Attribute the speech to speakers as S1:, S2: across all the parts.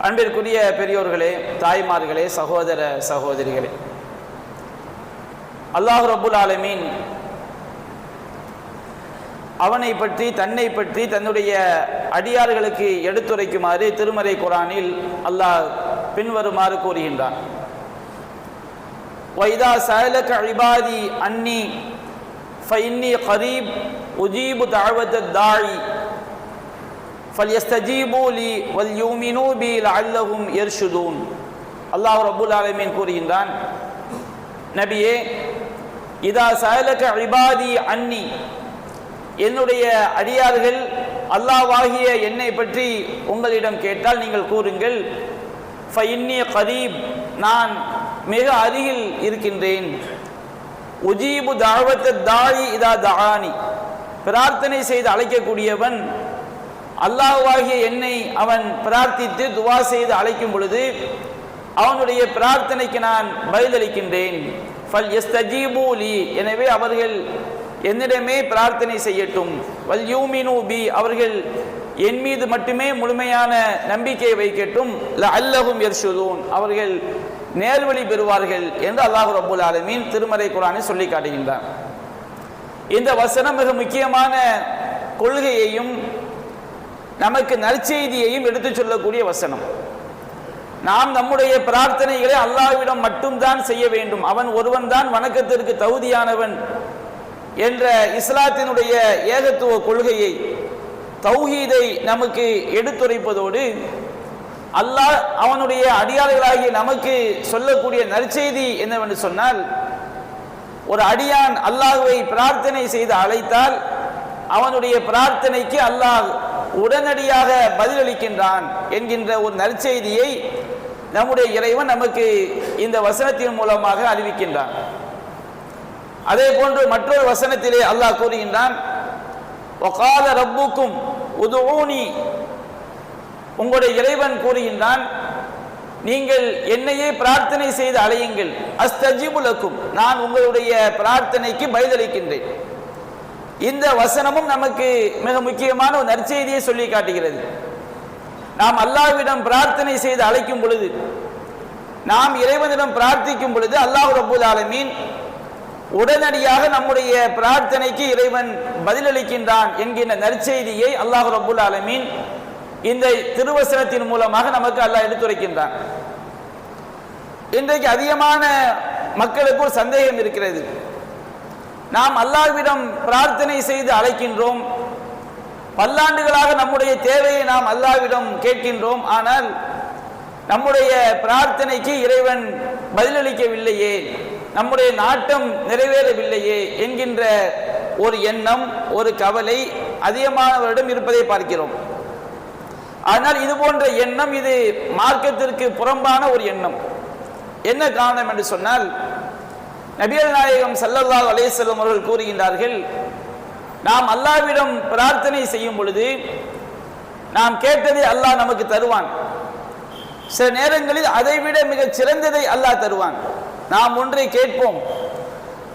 S1: அன்பிற்குரிய பெரியோர்களே, தாய்மார்களே, சகோதர சகோதரிகளே, அல்லாஹ் ரப்புல் ஆலமீன் அவனை பற்றி, தன்னை பற்றி தன்னுடைய அடியார்களுக்கு எடுத்துரைக்குமாறு திருமறை குர்ஆனில் அல்லாஹ் பின்வருமாறு கூறுகின்றான். வைதா சஅலக இபாதி அன்னி ஃபஇன்னி கரீப் உஜீபு தஅவத்தத் தாஇ ஃபல்யஸ்தஜீபு லி வல்யுமினூ பி லஅல்லஹும் யர்ஷுதூன். அல்லாஹ் ரப்புல் ஆலமீன் கூறுகின்றான், நபியே, இதா சஅலக இபாதி அன்னி, என்னுடைய அடியார்கள் அல்லாஹ்வாகிய என்னை பற்றி உங்களிடம் கேட்டால் நீங்கள் கூறுங்கள், ஃபஇன்னி கரீப், நான் மிக அருகில் இருக்கின்றேன். உஜீபு தஅவத்தத் தாஇ இதா தஆனி, பிரார்த்தனை செய்து அழைக்கக்கூடியவன் அல்லாஹ்வாகிய என்னை அவன் பிரார்த்தித்து துவா செய்து அழைக்கும் பொழுது அவனுடைய பிரார்த்தனைக்கு நான் பதிலளிக்கின்றேன். ஃபல்யஸ்தஜீபு லி, எனவே அவர்கள் என்னிடமே பிரார்த்தனை செய்யட்டும். வல்யுமினூ பி, அவர்கள் என் மீது மட்டுமே முழுமையான நம்பிக்கை வைக்கட்டும். லஅல்லஹும் யர்ஷுதூன், அவர்கள் நேர்வழி பெறுவார்கள் என்று அல்லாஹ் ரப்புல் ஆலமீன் திருமறை குர்ஆனில் சொல்லி காட்டுகின்றார். இந்த வசனம் மிக முக்கியமான கொள்கையையும் நமக்கு நற்செய்தியையும் எடுத்துச் சொல்லக்கூடிய வசனம். நாம் நம்முடைய பிரார்த்தனைகளை அல்லாஹ்விடம் மட்டும்தான் செய்ய வேண்டும், அவன் ஒருவன் தான் வணக்கத்திற்கு தகுதியானவன் என்ற இஸ்லாத்தினுடைய ஏகத்துவ கொள்கையை, தௌஹீதை நமக்கு எடுத்துரைப்பதோடு அல்லாஹ் அவனுடைய அடியார்களாகிய நமக்கு சொல்லக்கூடிய நற்செய்தி என்னவென்று சொன்னால், ஒரு அடியான் அல்லாஹ்வை பிரார்த்தனை செய்து அழைத்தால் அவனுடைய பிரார்த்தனைக்கு அல்லாஹ் உடனடியாக பதிலளிக்கின்றான் என்கின்ற ஒரு நற்செய்தியை நம்முடைய இறைவன் நமக்கு இந்த வசனத்தின் மூலமாக அறிவிக்கின்றான். அதே போன்று மற்றொரு வசனத்திலே அல்லாஹ் கூறுகின்றான், வகால ரப்புக்கும் உதுஊனி, உங்களுடைய இறைவன் கூறுகின்றான், நீங்கள் என்னையே பிரார்த்தனை செய்து அழையுங்கள். அஸ்தஜிபு லக்கும், நான் உங்களுடைய பிரார்த்தனைக்கு பதிலளிக்கின்றேன். இந்த வசனமும் நமக்கு மிக முக்கியமான ஒரு நற்செய்தியை சொல்லி காட்டுகிறது. நாம் அல்லாஹ்விடம் பிரார்த்தனை செய்து அழைக்கும் பொழுது, நாம் இறைவனிடம் பிரார்த்திக்கும் பொழுது அல்லாஹ் ரப்புல் ஆலமீன் உடனடியாக நம்முடைய பிரார்த்தனைக்கு இறைவன் பதிலளிக்கின்றான் என்கின்ற நற்செய்தியை அல்லாஹ் ரப்புல் ஆலமீன் இந்த திருவசனத்தின் மூலமாக நமக்கு அல்லாஹ் எடுத்துரைக்கின்றான். இன்றைக்கு அதிகமான மக்களுக்கு ஒரு சந்தேகம் இருக்கிறது. நாம் அல்லாஹ்விடம் பிரார்த்தனை செய்து அழைக்கின்றோம், பல்லாண்டுகளாக நம்முடைய தேவையை நாம் அல்லாஹ்விடம் கேட்கின்றோம், ஆனால் நம்முடைய பிரார்த்தனைக்கு இறைவன் பதிலளிக்கவில்லையே, நம்முடைய நாட்டம் நிறைவேறவில்லையே என்கின்ற ஒரு எண்ணம், ஒரு கவலை அதிகமானவரிடம் இருப்பதை பார்க்கிறோம். ஆனால் இது போன்ற எண்ணம், இது மார்க்கத்திற்கு புறம்பான ஒரு எண்ணம். என்ன காரணம் என்று சொன்னால், நபிகள் நாயகம் ஸல்லல்லாஹு அலைஹி வஸல்லம் அவர்கள் கூறுகின்றார்கள், நாம் அல்லாஹ்விடம் பிரார்த்தனை செய்யும் பொழுது நாம் கேட்டதை அல்லாஹ் நமக்கு தருவான். சில நேரங்களில் அதைவிட மிகச் சிறந்ததை அல்லாஹ் தருவான். நாம் ஒன்றை கேட்போம்,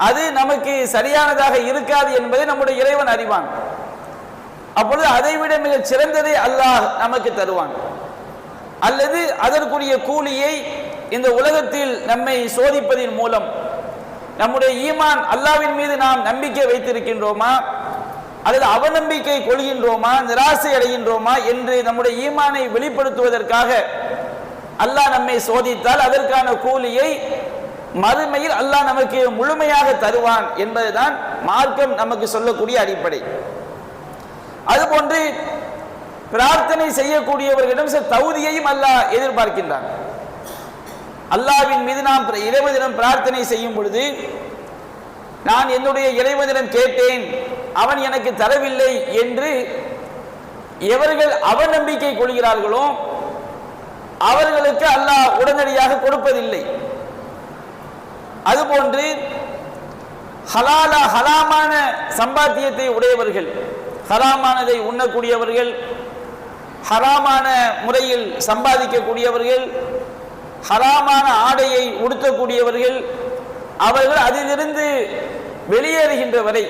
S1: அது நமக்கு சரியானதாக இருக்காது என்பதை நம்முடைய இறைவன் அறிவான். அப்பொழுது அதைவிட மிகச் சிறந்ததை அல்லாஹ் நமக்கு தருவான். அல்லது அதற்குரிய கூலியை இந்த உலகத்தில் நம்மை சோதிப்பதின் மூலம் நம்முடைய ஈமான், அல்லாஹ்வின் மீது நாம் நம்பிக்கை வைத்திருக்கின்றோமா அல்லது அவநம்பிக்கை கொள்கின்றோமா, நிராசை அடைகின்றோமா என்று நம்முடைய ஈமானை வெளிப்படுத்துவதற்காக அல்லாஹ் நம்மை சோதித்தால் அதற்கான கூலியை மறுமையில் அல்லாஹ் நமக்கு முழுமையாக தருவான் என்பதுதான் மார்க்கம் நமக்கு சொல்லக்கூடிய அடிப்படை. அதுபோன்று பிரார்த்தனை செய்யக்கூடியவர்களிடம் சில தகுதியையும் அல்லாஹ் எதிர்பார்க்கின்றான். அல்லாஹ்வின் மீது நாம் இறைவனிடம் பிரார்த்தனை செய்யும் பொழுது, நான் என்னுடைய இறைவனிடம் கேட்டேன், அவன் எனக்கு தரவில்லை என்று எவர்கள் அவநம்பிக்கை கொள்கிறார்களோ அவர்களுக்கு அல்லாஹ் உடனடியாக கொடுப்பதில்லை. அதுபோன்று ஹலாமான சம்பாத்தியத்தை உடையவர்கள், ஹராமானதை உண்ணக்கூடியவர்கள், ஹராமான முறையில் சம்பாதிக்கக்கூடியவர்கள், ஹராமான ஆடையை உடுத்தக்கூடியவர்கள், அவர்கள் அதிலிருந்து வெளியேறுகின்ற வரை,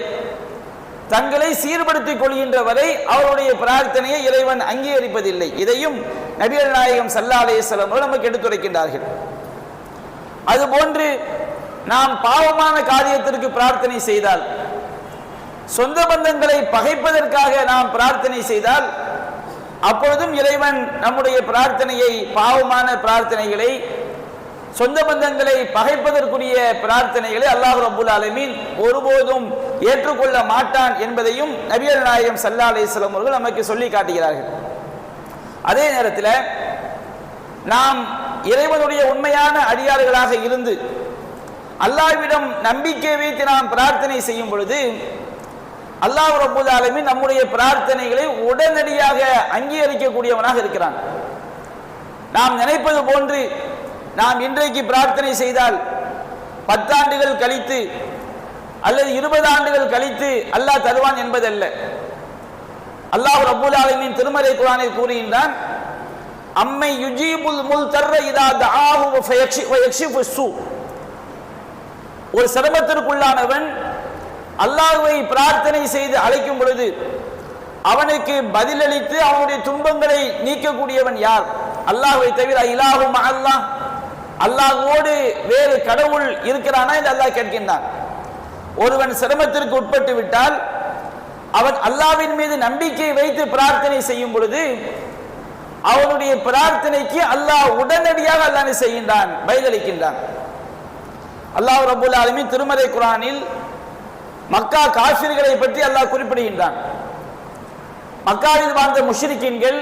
S1: தங்களை சீர்படுத்திக் கொள்கின்ற வரை அவருடைய பிரார்த்தனையை இறைவன் அங்கீகரிப்பதில்லை. இதையும் நபிகள் நாயகம் ஸல்லல்லாஹு அலைஹி வஸல்லம் அவர்கள் நமக்கு எடுத்துரைக்கின்றார்கள். அதுபோன்று நாம் பாவமான காரியத்திற்கு பிரார்த்தனை செய்தால், சொந்த பந்தங்களை பகைப்பதற்காக நாம் பிரார்த்தனை செய்தால், அப்பொழுதும் இறைவன் நம்முடைய பிரார்த்தனையை, பாவமான பிரார்த்தனைகளை, சொந்த பந்தங்களை பகைப்பதற்குரிய பிரார்த்தனைகளை அல்லாஹ் ரப்புல் ஆலமீன் ஒருபோதும் ஏற்றுக்கொள்ள மாட்டான் என்பதையும் நபிகள் நாயகம் ஸல்லல்லாஹு அலைஹி வஸல்லம் அவர்கள் நமக்கு சொல்லி காட்டுகிறார்கள். அதே நேரத்தில் நாம் இறைவனுடைய உண்மையான அடியார்களாக இருந்து அல்லாஹ்விடம் நம்பிக்கை வைத்து நாம் பிரார்த்தனை செய்யும் பொழுது அல்லாஹ் ரப்புல் ஆலமீன் நம்முடைய பிரார்த்தனைகளை உடனடியாக அங்கீகரிக்கக்கூடியவனாக இருக்கிறான். நாம் நினைப்பது போன்று நாம் இன்றைக்கு பிரார்த்தனை செய்தால் 10 ஆண்டுகள் கழித்து அல்லது 20 ஆண்டுகள் கழித்து அல்லாஹ் தருவான் என்பதல்ல. அல்லாஹ் ரப்புல் ஆலமீன் திருமறை குர்ஆனில் கூறுகின்றான், அம்மை யுஜீபுல் முல்தர்ர இதா தஆஹு வயக்ஷிஃபு ஸூ. ஒரு சிரமத்திற்குள்ளானவன் அல்லாஹ்வை பிரார்த்தனை செய்து அழைக்கும் பொழுது அவனுக்கு பதிலளித்து அவனுடைய துன்பங்களை நீக்கக்கூடியவன் யார்? அல்லாஹ்வை தவிர இலாஹு மஅல்லாஹ், அல்லாஹ்வோடு வேறு கடவுள் இருக்கிறானா என்று அல்லாஹ் கேட்கின்றான். ஒருவன் சிரமத்திற்கு உட்பட்டு விட்டால் அவன் அல்லாஹ்வின் மீது நம்பிக்கை வைத்து பிரார்த்தனை செய்யும் பொழுது அவனுடைய பிரார்த்தனைக்கு அல்லாஹ் உடனடியாக அல்லாஹ் செய்கின்றான், பதிலளிக்கின்றான். அல்லாஹ் ரப்புல் ஆலமீன் திருமறை குர்ஆனில் மக்கா காஃபிர்களை பற்றி அல்லாஹ் குறிப்பிடுகின்றான். மக்காவில் வாழ்ந்த முஷ்ரிக்கீன்கள்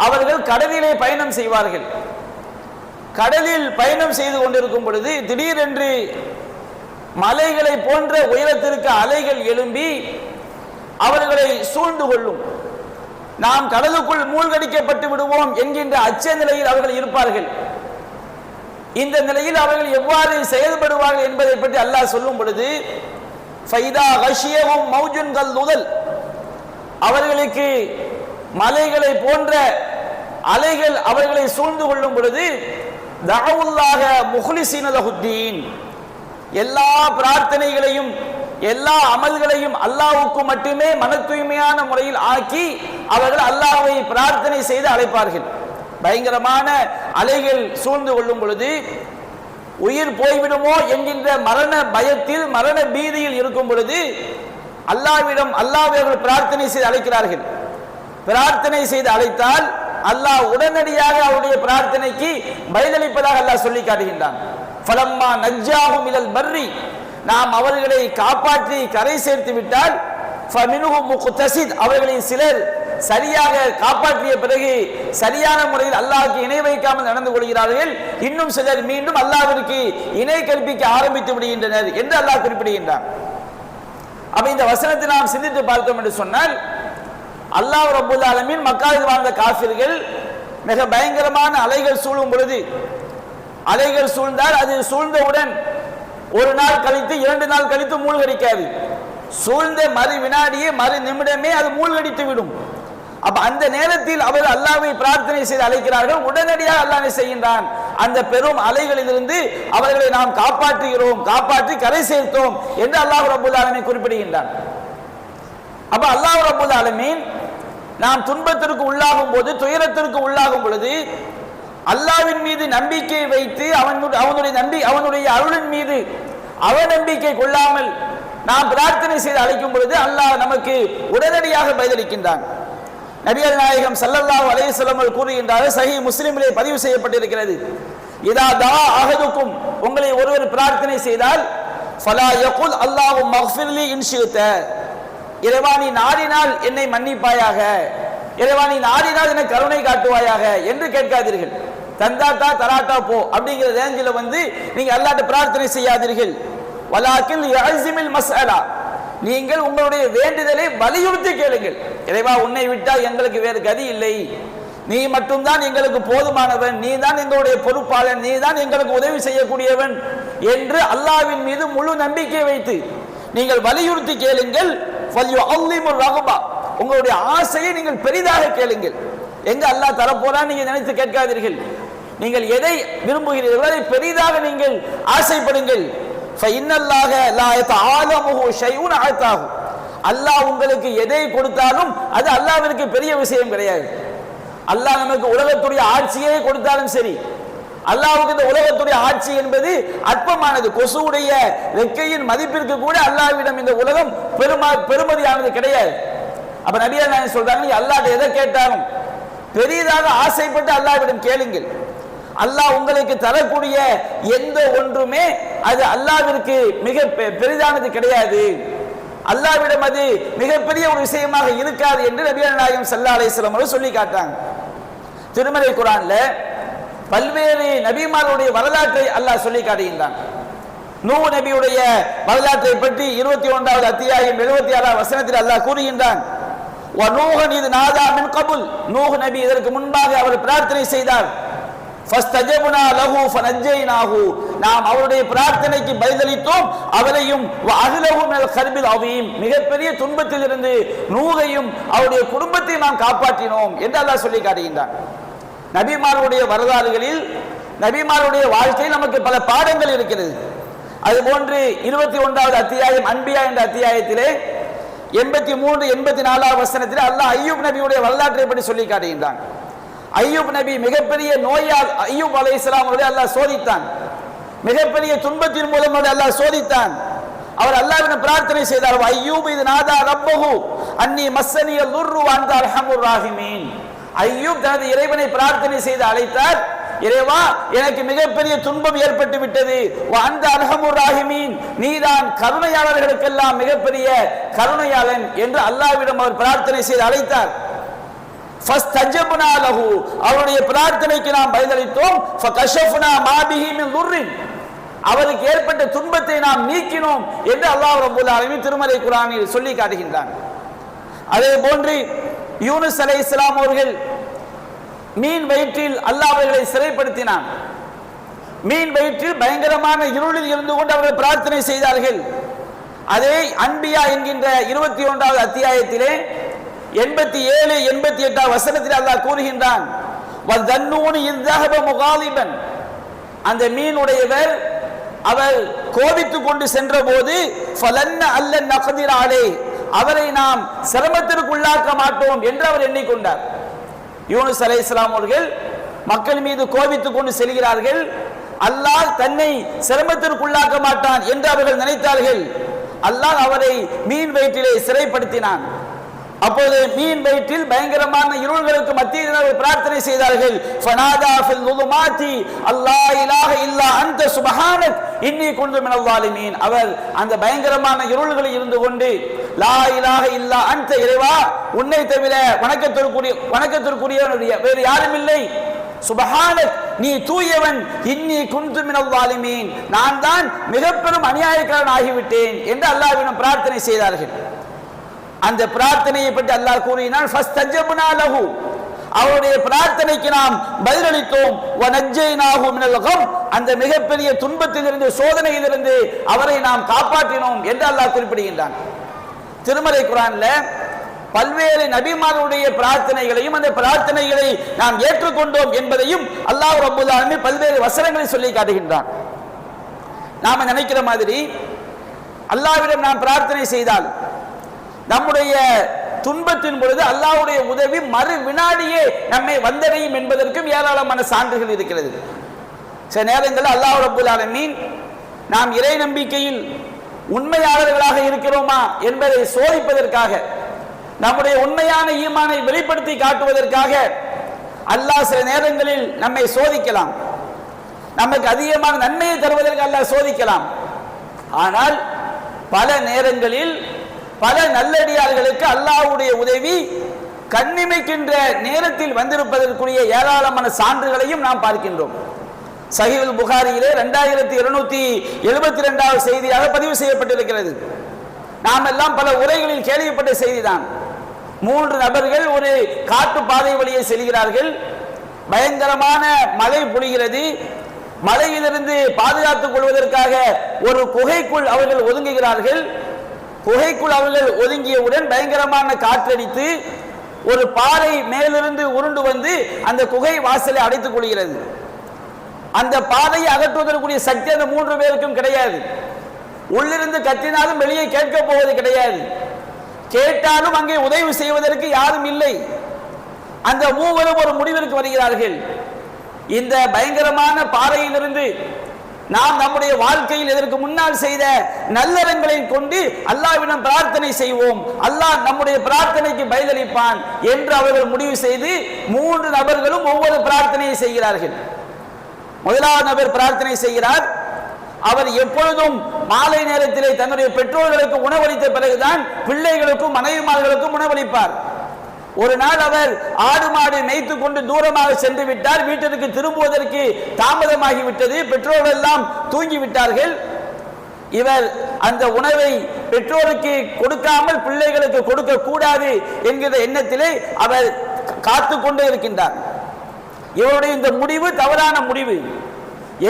S1: அவர்கள் கடலிலே பயணம் செய்வார்கள். கடலில் பயணம் செய்து கொண்டிருக்கும் பொழுது திடீரென்று மலைகளை போன்ற உயரத்திற்கு அலைகள் எழும்பி அவர்களை சூழ்ந்து கொள்ளும். நாம் கடலுக்குள் மூழ்கடிக்கப்பட்டு விடுவோம் என்கின்ற அச்ச நிலையில் அவர்கள் இருப்பார்கள். இந்த நிலையில் அவர்கள் எவ்வாறு செயல்படுவார்கள் என்பதை பற்றி அல்லாஹ் சொல்லும் பொழுது ஃபைதா கஷியஹும் மௌஜுன் கல்லுதல், அவர்களுக்கு மலைகளை போன்ற அலைகள் அவர்களை சூழ்ந்து கொள்ளும் பொழுது தஅவுல்லாஹ முஹ்லிஸீன லஹுத்தீன், எல்லா பிரார்த்தனைகளையும் எல்லா அமல்களையும் அல்லாஹ்வுக்கு மட்டுமே மன தூய்மையான முறையில் ஆக்கி அவர்கள் அல்லாஹ்வை பிரார்த்தனை செய்து அழைப்பார்கள். பயங்கரமான அலைகள் சூழ்ந்து கொள்ளும் பொழுது உயிர் போய்விடுமோ என்கின்ற மரண பயத்தில், மரண பீதியில் இருக்கும் பொழுது அல்லாஹ்விடம் அல்லாஹ்வை அவர்கள் பிரார்த்தனை செய்து அழைக்கிறார்கள். பிரார்த்தனை செய்து அழைத்தால் அல்லாஹ் உடனடியாக அவருடைய பிரார்த்தனைக்கு பதிலளிப்பதாக அல்லாஹ் சொல்லி காட்டுகின்றான். ஃபலம்மா நஜ்ஜாஹும் இலல் பர்ரி, நாம் அவர்களை காப்பாற்றி கரை சேர்த்து விட்டால் ஃபமின்ஹும் முக்தஸித், அவர்களில் சிலர் சரியாக காப்பாற்றிய பிறகு சரியான முறையில் அல்லாஹ்வுக்கு இணை வைக்காமல் நடந்து கொள்கிறார்கள், இன்னும் சிலர் மீண்டும் அல்லாஹ்விற்கு இணை கற்பிக்க ஆரம்பித்து விடுகின்றனர் என்று அல்லாஹ் குறிப்பிடுகின்றான். அப்ப இந்த வசனத்தை நாம் சிந்தித்து பார்த்தோம் என்று சொன்னால், அல்லாஹ் ரப்புல் ஆலமீன் மக்காவில் வாழ்ந்த காஃபிர்கள் மிக பயங்கரமான அலைகள் சூழும் பொழுது, அலைகள் சூழ்ந்தால் அது சூழ்ந்தவுடன் ஒரு நாள் கழித்து 2 நாள் கழித்து மூழ்கடிக்காது, சூழ்ந்த மறு வினாடியே மறு நிமிடமே அது மூழ்கடித்து விடும். அப்ப அந்த நேரத்தில் அவர்கள் அல்லாஹ்வை பிரார்த்தனை செய்து அழைக்கிறார்கள், உடனடியாக அல்லாஹ் செய்கின்றான், அந்த பெரும் அலைகளிலிருந்து அவர்களை நாம் காப்பாற்றுகிறோம், காப்பாற்றி கரை சேர்த்தோம் என்று அல்லாஹ் ரப்புல் ஆலமீன் குறிப்பிடுகின்றான். அப்ப அல்லாஹ் ரப்புல் ஆலமீன் நாம் துன்பத்திற்கு உள்ளாகும் போது, துயரத்திற்கு உள்ளாகும் பொழுது அல்லாஹ்வின் மீது நம்பிக்கை வைத்து அவனுடைய அருளின் மீது அவநம்பிக்கை கொள்ளாமல் நாம் பிரார்த்தனை செய்து அழைக்கும் பொழுது அல்லாஹ் நமக்கு உடனடியாக பதிலளிக்கின்றான். நபிகள் நாயகம் ஸல்லல்லாஹு அலைஹி வஸல்லம் கூறுகின்றார்கள், சஹீஹ் முஸ்லிமிலே பதிவு செய்யப்பட்டிருக்கிறது, இதா தஆ அஹதுக்கும், உங்களை ஒருவர் பிரார்த்தனை செய்தால் ஃபலா யகுல் அல்லாஹு மக்ஃபிர்லி இன் ஷி'த, இறைவா நீ நாடினால் என்னை மன்னிப்பாயாக, இறைவா நீ நாடினால் எனக்கு கருணை காட்டுவாயாக என்று கேட்காதீர்கள். தந்தாட்டா தராட்டா போ அப்படிங்கிற ரேஞ்சில் நீங்க அல்லாஹ்ட்ட பிரார்த்தனை செய்யாதீர்கள். வலாக்கின் யஅஸிமில் மஸ்அலா, நீங்கள் உங்களுடைய வேண்டுதலை வலியுறுத்தி கேளுங்கள். இறைவா உன்னை விட்டால் எங்களுக்கு வேறு கதி இல்லை, நீ மட்டும்தான் எங்களுக்கு போதுமானவன், நீ தான் எங்களுடைய பொறுப்பாளன், நீ தான் எங்களுக்கு உதவி செய்யக்கூடியவன் என்று அல்லாஹ்வின் மீது முழு நம்பிக்கை வைத்து நீங்கள் வலியுறுத்தி கேளுங்கள். உங்களுடைய ஆசையை நீங்கள் பெரிதாக கேளுங்கள். எங்க அல்லாஹ் தரப்போறான்னு நீங்க நினைத்து கேட்காதீர்கள். நீங்கள் எதை விரும்புகிறீர்களோ அதை பெரிதாக நீங்கள் ஆசைப்படுங்கள். அல்லாஹ் உங்களுக்கு எதை கொடுத்தாலும் அது அல்லாஹ்விற்கு பெரிய விஷயம் கிடையாது. அல்லாஹ் நமக்கு உலகத்துடைய ஆட்சியே கொடுத்தாலும் சரி, அல்லாஹ்வுக்கு இந்த உலகத்துடைய ஆட்சி என்பது அற்பமானது. கொசுவுடைய ரெக்கையின் மதிப்பிற்கு கூட அல்லாஹ்விடம் இந்த உலகம் பெருமதியானது கிடையாது. அப்ப நபிகள் நாயகம் சொல்றாங்க, நீ அல்லாஹ்ட்ட எதை கேட்டாலும் பெரியதாக ஆசைப்பட்டு அல்லாஹ்விடம் கேளுங்கள். அல்லாஹ் உங்களுக்கு தரக்கூடிய எந்த ஒன்றுமே அது அல்லாஹ்விற்கு மிக பெரிதானது கிடையாது, அல்லாஹ்விடம் அது மிகப்பெரிய ஒரு விஷயமாக இருக்காது என்று நபிகள் நாயகம் ஸல்லல்லாஹு அலைஹி வஸல்லம் அவர்கள் சொல்லி காட்டாங்க. திருமறை குர்ஆன்ல பல்வேறு நபிமார்களுடைய வரலாற்றை அல்லாஹ் சொல்லி காட்டுகின்றான். நூஹ் நபியுடைய வரலாற்றை பற்றி 21வது அத்தியாயம் 76வது வசனத்தில் அல்லாஹ் கூறுகின்றான், வநூஹன் இத் நாதா மின் கபுல், நூஹ் நபி இதற்கு முன்பாக அவர் பிரார்த்தனை செய்தார். ஃபஸ்தஜப்னா லஹு ஃபனஜ்ஜைனாஹு, நாம் அவருடைய பிரார்த்தனைக்கு பதிலளித்தோம், அவரையும் வஅஹ்லஹு மினல் கர்பில் அதீம், மிகப்பெரிய துன்பத்தில் இருந்து நூஹையும் அவருடைய குடும்பத்தையும் நாம் காப்பாற்றினோம் என்று அல்லாஹ் சொல்லி காட்டுகின்றான். நபிமார்களுடைய வரலாறுகளில் நபிமார்களுடைய வாழ்க்கையில் நமக்கு பல பாடங்கள் இருக்கிறது. அதுபோன்று 21வது அத்தியாயம் அன்பியா என்ற அத்தியாயத்திலே 83 84வது வசனத்திலே அல்லாஹ் அய்யூப் நபியுடைய வரலாற்றை பற்றி சொல்லி காட்டுகின்றான். அய்யூப் நபி மிகப்பெரிய நோயால் அய்யூப் அலைஹிஸ்ஸலாம் அவரை அல்லாஹ் சோதித்தான், மிகப்பெரிய துன்பத்தின் மூலம் அல்லாஹ் சோதித்தான். அவர் அல்லாஹ்விடம் பிரார்த்தனை செய்தார், அய்யூப் இது நாதா ரப்பஹு அன்னி மஸ்ஸனியல் துர்ரு வ அன்த அர்ஹமுர் ராஹிமீன். அய்யூப் தனது இறைவனை பிரார்த்தனை செய்து அழைத்தார், இறைவா எனக்கு மிகப்பெரிய துன்பம் ஏற்பட்டு விட்டது, அந்த அர்ஹமுர் ராஹிமீன், நீதான் கருணையாளர்களுக்கெல்லாம் மிகப்பெரிய கருணையாளன் என்று அல்லாஹ்விடம் அவர் பிரார்த்தனை செய்து அழைத்தார். ஃபஸ்தஜப்னா லஹு, அவருடைய பிரார்த்தனைக்கு நாம் பதிலளித்தோம். ஃபகஷஃப்னா மா பிஹி மின் துர்ரின், அவருக்கு ஏற்பட்ட துன்பத்தை நாம் நீக்கினோம் என்று அல்லாஹ் ரப்பல் ஆலமீன் திருமறை குர்ஆனில் சொல்லி காட்டுகின்றான். அதே போன்று யூனுஸ் அலைஹிஸ்ஸலாம் அவர்கள் மீன் வயிற்றில் அல்லாஹ் அவர்களை சிறைப்படுத்தினான். மீன் வயிற்றில் பயங்கரமான இருளில் இருந்து கொண்டு அவர்கள் பிரார்த்தனை செய்தார்கள். அதே அன்பியா என்கின்ற 21வது அத்தியாயத்திலே 87 88 வசனத்தில் அல்லாஹ் கூறுகின்றான், வதன்னூனி இذஹப முகாலிபன், அந்த மீனுடையவர் அவர் கோபித்துக் கொண்டு சென்ற போது ஃபலன்ன அல்லன் நக்திர் அலைஹி, அவரை நாம் சிரமத்திற்கு உள்ளாக்க மாட்டோம் என்று அவர் எண்ணிக்கொண்டார். யூனுஸ் அலைஹிஸ்ஸலாம் அவர்கள் மக்கள் மீது கோபித்துக் கொண்டு செல்கிறார்கள், அல்லாஹ் தன்னை சிரமத்திற்கு உள்ளாக்க மாட்டான் என்று அவர்கள் நினைத்தார்கள். அல்லாஹ் அவரை மீன் வயிற்றிலே சிறைப்படுத்தினான். அப்போது மீன் வயிற்றில் பயங்கரமான இருள்களுக்கு மத்தியில் அவர்கள் பிரார்த்தனை செய்தார்கள். ஃபனாதா ஃபில் ظுலுமாத்தி அல்லா இலாஹ இல்லா அன்த சுப்ஹானக் இன்னி குன்து மினல் ஸாலிமீன், அவர் அந்த பயங்கரமான இருள்களில் இருந்து கொண்டு லா இலாஹ இல்லா அன்த, இறைவா உன்னை தவிர வணக்கத்திற்குரிய வேறு யாரும் இல்லை, சுப்ஹானக் நீ தூயவன், இன்னி குன்து மினல் ஸாலிமீன் நான் தான் மிக பெரும் அநியாயக்காரன் ஆகிவிட்டேன் என்று அல்லாஹ்விடம் பிரார்த்தனை செய்தார்கள். அந்த பிரார்த்தனையை பற்றி அல்லாஹ் கூறினான், ஃபஸ்தஜப்னா லஹு, அவருடைய பிரார்த்தனைக்கு நாம் பதிலளித்தோம், வனஜ்ஜைனாஹு மினல் கம், அந்த மிகப்பெரிய துன்பத்திலிருந்து சோதனையிலிருந்து அவரை நாம் காப்பாற்றினோம் என்று அல்லாஹ் குறிப்பிடுகின்றான். திருமறை குர்ஆன்ல பல்வேறு நபிமார்களுடைய பிரார்த்தனைகளையும் அந்த பிரார்த்தனைகளை நாம் ஏற்றுக்கொண்டோம் என்பதையும் அல்லாஹ் ரப்பல் ஆலமீன் பல்வேறு வசனங்களை சொல்லி காட்டுகின்றான். நாம நினைக்கிற மாதிரி அல்லாஹ்விடம் நாம் பிரார்த்தனை செய்தால் நம்முடைய துன்பத்தின் பொழுது அல்லாஹ்வுடைய உதவி மறு வினாடியே நம்மை வந்தடையும் என்பதற்கும் ஏராளமான சான்றுகள் இருக்கிறது. சில நேரங்களில் அல்லாஹ் ரப்பல் ஆலமீன் நாம் இறை நம்பிக்கையில் உண்மையாளர்களாக இருக்கிறோமா என்பதை சோதிப்பதற்காக, நம்முடைய உண்மையான ஈமானை வெளிப்படுத்தி காட்டுவதற்காக அல்லாஹ் சில நேரங்களில் நம்மை சோதிக்கலாம். நமக்கு அதிகமான நன்மையை தருவதற்கு அல்லாஹ் சோதிக்கலாம். ஆனால் பல நேரங்களில் பல நல்லடியார்களுக்கு அல்லாஹ்வுடைய உதவி கண்ணிமைக்கின்ற நேரத்தில் வந்திருப்பதற்குரிய ஏராளமான சான்றுகளையும் நாம் பார்க்கின்றோம். சஹீஹுல் புகாரியிலே 2272வது செய்தியாக பதிவு செய்யப்பட்டிருக்கிறது. நாம் எல்லாம் பல உரைகளில் கேள்விப்பட்ட செய்திதான். 3 நபர்கள் ஒரு காட்டு பாதை வழியே செல்கிறார்கள். பயங்கரமான மழை பொழிகிறது. மழையிலிருந்து பாதுகாத்துக் கொள்வதற்காக ஒரு குகைக்குள் அவர்கள் ஒதுங்குகிறார்கள். குகைக்குள் அவர்கள் ஒதுங்கியவுடன் பயங்கரமான காற்றடித்து ஒரு பாறை மேலிருந்து உருண்டு வந்து அந்த குகை வாசலை அடைத்துக் கொள்கிறது. அந்த பாதையை அகற்றுவதற்குரிய சக்தி அந்த 3 பேருக்கும் கிடையாது. உள்ளிருந்து கத்தினாலும் வெளியே கேட்க போவது கிடையாது. கேட்டாலும் அங்கே உதவி செய்வதற்கு யாரும் இல்லை. அந்த மூவரும் ஒரு முடிவிற்கு வருகிறார்கள். இந்த பயங்கரமான பாறையிலிருந்து நாம் நம்முடைய வாழ்க்கையில் இதற்கு முன்னால் செய்த நல்லறங்களை கொண்டு அல்லாஹ்விடம் பிரார்த்தனை செய்வோம், அல்லாஹ் நம்முடைய பிரார்த்தனைக்கு பதிலளிப்பான் என்று அவர்கள் முடிவு செய்து 3 நபர்களும் ஒவ்வொரு பிரார்த்தனையை செய்கிறார்கள். முதலாவது நபர் பிரார்த்தனை செய்கிறார். அவர் எப்பொழுதும் மாலை நேரத்திலே தன்னுடைய பெற்றோர்களுக்கு உணவளித்த பிறகுதான் பிள்ளைகளுக்கும் மனைவிமார்களுக்கும் உணவளிப்பார். ஒரு நாள் அவர் ஆடு மாடு மேய்த்து கொண்டு தூரமாக சென்று விட்டார். வீட்டிற்கு திரும்புவதற்கு தாமதமாகிவிட்டது. பெற்றோர்கள் எல்லாம் தூங்கி விட்டார்கள். இவர் அந்த உணவை பெற்றோருக்கு கொடுக்காமல் பிள்ளைகளுக்கு கொடுக்க கூடாது என்கிற எண்ணத்திலே அவர் காத்து கொண்டே இருக்கின்றார். இவருடைய இந்த முடிவு தவறான முடிவு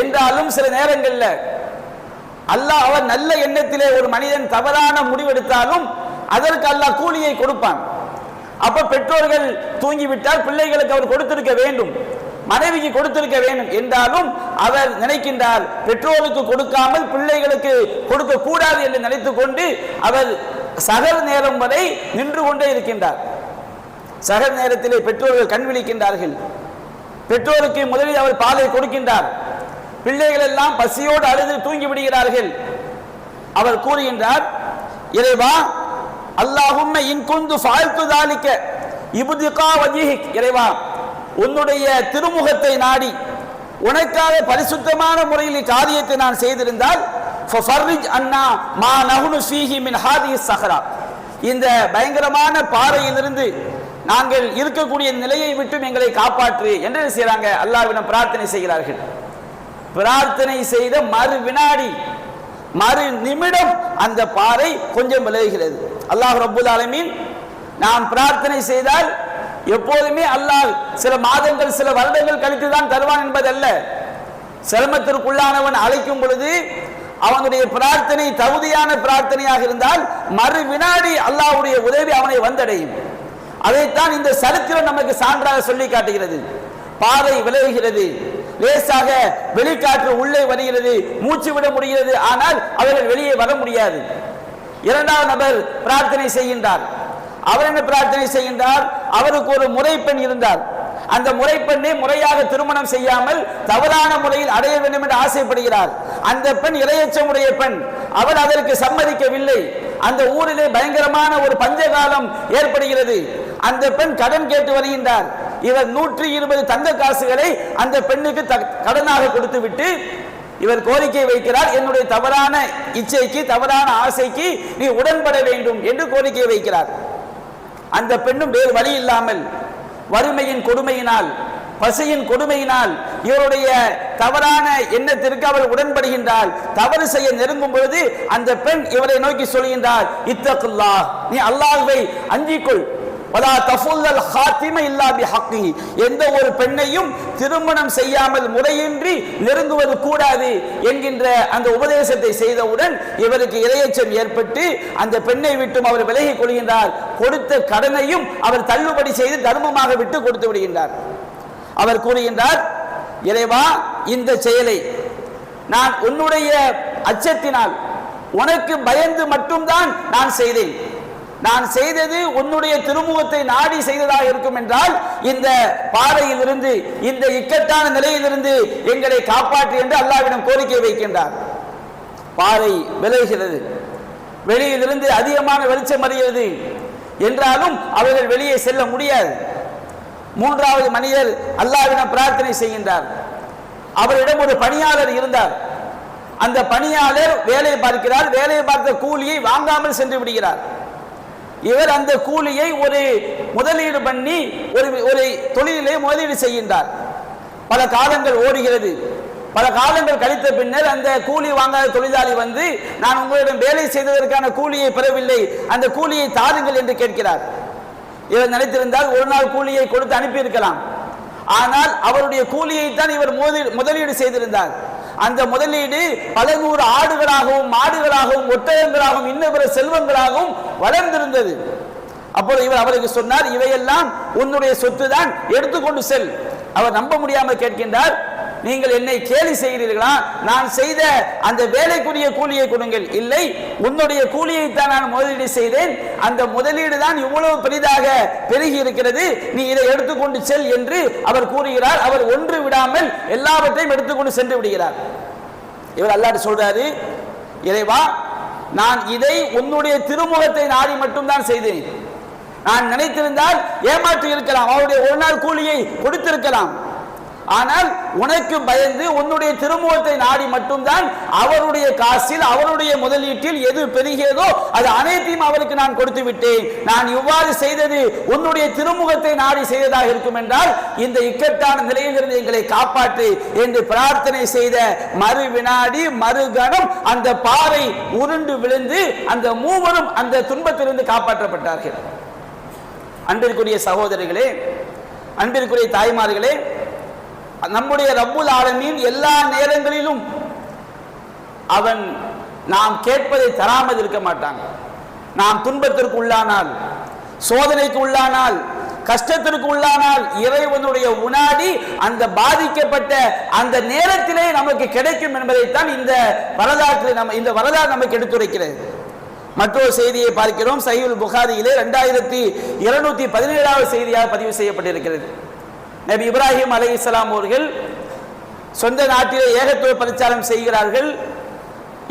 S1: என்றாலும் சில நேரங்களில் அல்லாஹ் அவர் நல்ல எண்ணத்திலே ஒரு மனிதன் தவறான முடிவெடுத்தாலும் அதற்கு அல்லாஹ் கூலியை கொடுப்பான். அப்ப பெற்றோர்கள் தூங்கிவிட்டால் பிள்ளைகளுக்கு அவர் கொடுத்திருக்க வேண்டும், மனைவிக்கு கொடுத்திருக்க வேண்டும் என்றாலும் அவர் நினைக்கின்றார் பெற்றோருக்கு கொடுக்காமல் பிள்ளைகளுக்கு கொடுக்க கூடாது என்று நினைத்துக் கொண்டு அவர் சகர் நேரம் வரை நின்று கொண்டே இருக்கின்றார். சகர் நேரத்திலே பெற்றோர்கள் கண் விழிக்கின்றார்கள். பெற்றோருக்கு முதலில் அவர் பாலை கொடுக்கின்றார். பிள்ளைகள் எல்லாம் பசியோடு அழுது தூங்கி விடுகிறார்கள். அவர் கூறுகின்றார், இறைவா அல்லாஹும்ம இன் குந்து ஃபஅல்து ذلك இப்திகா வஜ்ஹிக், இறைவா உன்னுடைய திருமுகத்தை நாடி உனக்காக பரிசுத்தமான முறையில் காரியத்தை நான் செய்திருந்தால் ஃபஃபர்ரிஜ் அன்னா மா நஹ்னு ஃபீஹி மின் ஹாதிஹி ஸஹரா, இந்த பயங்கரமான பாறையிலிருந்து நாங்கள் இருக்கக்கூடிய நிலையை விட்டு எங்களை காப்பாற்று என்று செய்றாங்க. அல்லாஹ்விடம் பிரார்த்தனை செய்கிறார்கள். பிரார்த்தனை செய்த மறு வினாடி மறு நிமிடம் அந்த பாறை கொஞ்சம் விலகுகிறது. அல்லாஹ் ரப்புல் ஆலமீன் நாம் பிரார்த்தனை செய்தால் எப்போதுமே அல்லாஹ் சில மாதங்கள் சில வருடங்கள் கழித்து தான் தருவான் என்பதல்ல. சிரமத்திற்குள்ளானவன் அழைக்கும் பொழுது அவனுடைய பிரார்த்தனை தகுதியான பிரார்த்தனையாக இருந்தால் மறு வினாடி அல்லாஹ்வுடைய உதவி அவனை வந்தடையும். அதைத்தான் இந்த சரித்திரம் நமக்கு சான்றாக சொல்லி காட்டுகிறது. பாறை விலகுகிறது, லேசாக வெளிக்காற்று உள்ளே வருகிறது, மூச்சு விட முடிகிறது, ஆனால் அவர்கள் வெளியே வர முடியாது. இரண்டாவது நபர் பிரார்த்தனை செய்கின்றார். அவர் என்ன பிரார்த்தனை செய்கின்றார்? அவருக்கு ஒரு முறைப்பெண் இருந்தார். அந்த முறைப்பெண்ணை முறையாக திருமணம் செய்யாமல் தவறான முறையில் அடைய வேண்டும் என்று ஆசைப்படுகிறார். அந்த பெண் இரையச்சமுடைய பெண். அவர் அதற்கு சம்மதிக்கவில்லை. அந்த ஊரிலே பயங்கரமான ஒரு பஞ்சகாலம் ஏற்படுகிறது. அந்த பெண் கடன் கேட்டு வருகின்றார். இவர் 120 தங்க காசுகளை அந்த பெண்ணுக்கு கடனாக கொடுத்து விட்டு இவர் கோரிக்கை வைக்கிறார், என்னுடைய தவறான இச்சைக்கு தவறான ஆசைக்கு நீ உடன்பட வேண்டும் என்று கோரிக்கை வைக்கிறார். அந்த பெண்ணும் வேறு வழி இல்லாமல் வறுமையின் கொடுமையினால் பசியின் கொடுமையினால் இவருடைய தவறான எண்ணத்திற்கு அவள் உடன்படுகின்றாள். தவறு செய்ய நெருங்கும் பொழுது அந்த பெண் இவரை நோக்கி சொல்கின்றார், இத்தகுல்லாஹ், நீ அல்லாஹ்வை அஞ்சிக்கொள், வலா தஃபுல்லல் ஹாத்திம இல்லா பிஹக்கி, எந்த ஒரு பெண்ணையும் திருமணம் செய்யாமல் முறையின்றி நெருங்குவது கூடாது என்கின்ற அந்த உபதேசத்தை செய்தவுடன் இவருக்கு இரையச்சம் ஏற்பட்டு அந்த பெண்ணை விட்டும் அவர் விலகிக் கொள்கின்றார். கொடுத்த கடனையும் அவர் தள்ளுபடி செய்து தர்மமாக விட்டு கொடுத்து விடுகின்றார். அவர் கூறுகின்றார், இறைவா இந்த செயலை நான் உன்னுடைய அச்சத்தினால் உனக்கு பயந்து மட்டும்தான் நான் செய்தேன். நான் செய்தது உன்னுடைய திருமுகத்தை நாடி செய்ததாக இருக்கும் என்றால் இந்த பாறையிலிருந்து இந்த இக்கட்டான நிலையிலிருந்து எங்களை காப்பாற்று என்று அல்லாஹ்விடம் கோரிக்கை வைக்கின்றார். பாறை விலகுகிறது, வெளியிலிருந்து அதிகமான வெளிச்சம் வருகிறது. என்றாலும் அவர்கள் வெளியே செல்ல முடியாது. மூன்றாவது மனிதர் அல்லாஹ்விடம் பிரார்த்தனை செய்கின்றார். அவரிடம் ஒரு பணியாளர் இருந்தார். அந்த பணியாளர் வேலையை பார்க்கிறார். வேலையை பார்த்த கூலியை வாங்காமல் சென்று விடுகிறார். இவர் அந்த கூலியை ஒரு முதலீடு பண்ணி ஒரு தொழிலை முதலீடு செய்கின்றார். பல காலங்கள் ஓடுகிறது. பல காலங்கள் கழித்த பின்னர் அந்த கூலி வாங்காத தொழிலாளி வந்து, நான் உங்களிடம் வேலை செய்ததற்கான கூலியை பெறவில்லை, அந்த கூலியை தாருங்கள் என்று கேட்கிறார். இவர் நினைத்திருந்தால் ஒரு நாள் கூலியை கொடுத்து அனுப்பியிருக்கலாம். ஆனால் அவருடைய கூலியை தான் இவர் முதலீடு செய்திருந்தார். அந்த முதலீடு பல நூறு ஆடுகளாகவும் மாடுகளாகவும் ஒட்டகங்களாகவும் இன்ன பிற செல்வங்களாகவும் வளர்ந்திருந்தது. அப்போது இவர் அவருக்கு சொன்னார், இவையெல்லாம் உன்னுடைய சொத்து தான், எடுத்துக்கொண்டு செல். அவர் நம்ப முடியாமல் கேட்கின்றார், நீங்கள் என்னை கேலி செய்கிறீர்களா? நான் செய்த அந்த வேலைக்குரிய கூலியை கொடுங்கள். இல்லை, உன்னுடைய கூலியை தான் நான் முதலீடு செய்தேன், அந்த முதலீடு தான் இவ்வளவு பெரிதாக பெருகி இருக்கிறது, நீ இதை எடுத்துக்கொண்டு செல் என்று அவர் கூறுகிறார். அவர் ஒன்று விடாமல் எல்லாவற்றையும் எடுத்துக்கொண்டு சென்று விடுகிறார். இவர் அல்லாஹ் சொல்றாரு, இறைவா, நான் இதை உன்னுடைய திருமுகத்தை நாடி மட்டும்தான் செய்தேன். நான் நினைத்திருந்தால் ஏமாற்றி இருக்கலாம், அவருடைய ஒரு நாள் கூலியை கொடுத்திருக்கலாம். ஆனால் உனக்கு பயந்து உன்னுடைய திருமுகத்தை நாடி மட்டும்தான் அவருடைய காசில் அவருடைய முதலீட்டில் எது பெருகியதோ அது அனைத்தையும் அவருக்கு நான் கொடுத்து விட்டேன். நான் இவ்வாறு செய்தது உன்னுடைய திருமுகத்தை நாடி செய்ததாக இருக்கும் என்றால் இந்த இக்கட்டான நிலையிலிருந்து எங்களை காப்பாற்று என்று பிரார்த்தனை செய்த மறு வினாடி மறுகணம் அந்த பாறை உருண்டு விழுந்து அந்த மூவரும் அந்த துன்பத்திலிருந்து காப்பாற்றப்பட்டார்கள். அன்பிற்குரிய சகோதரிகளே, அன்பிற்குரிய தாய்மார்களே, நம்முடைய ரப்புல் ஆலமீன் எல்லா நேரங்களிலும் அவன் நாம் கேட்பதை தராமல் இருக்க மாட்டாங்க. நாம் துன்பத்திற்கு உள்ளானால், சோதனைக்கு உள்ளானால், கஷ்டத்திற்கு உள்ளானால் இறைவனுடைய உணாடி அந்த பாதிக்கப்பட்ட அந்த நேரத்திலே நமக்கு கிடைக்கும் என்பதைத்தான் இந்த வரலாறு நமக்கு எடுத்துரைக்கிறது. மற்றொரு செய்தியை பார்க்கிறோம். சஹீஹுல் புகாரியிலே 2217வது செய்தியாக பதிவு செய்யப்பட்டிருக்கிறது. நபி இப்ராஹிம் அலைஹிஸ்ஸலாம் அவர்கள் சொந்த நாட்டிலே ஏகத்துவ பிரச்சாரம் செய்கிறார்கள்.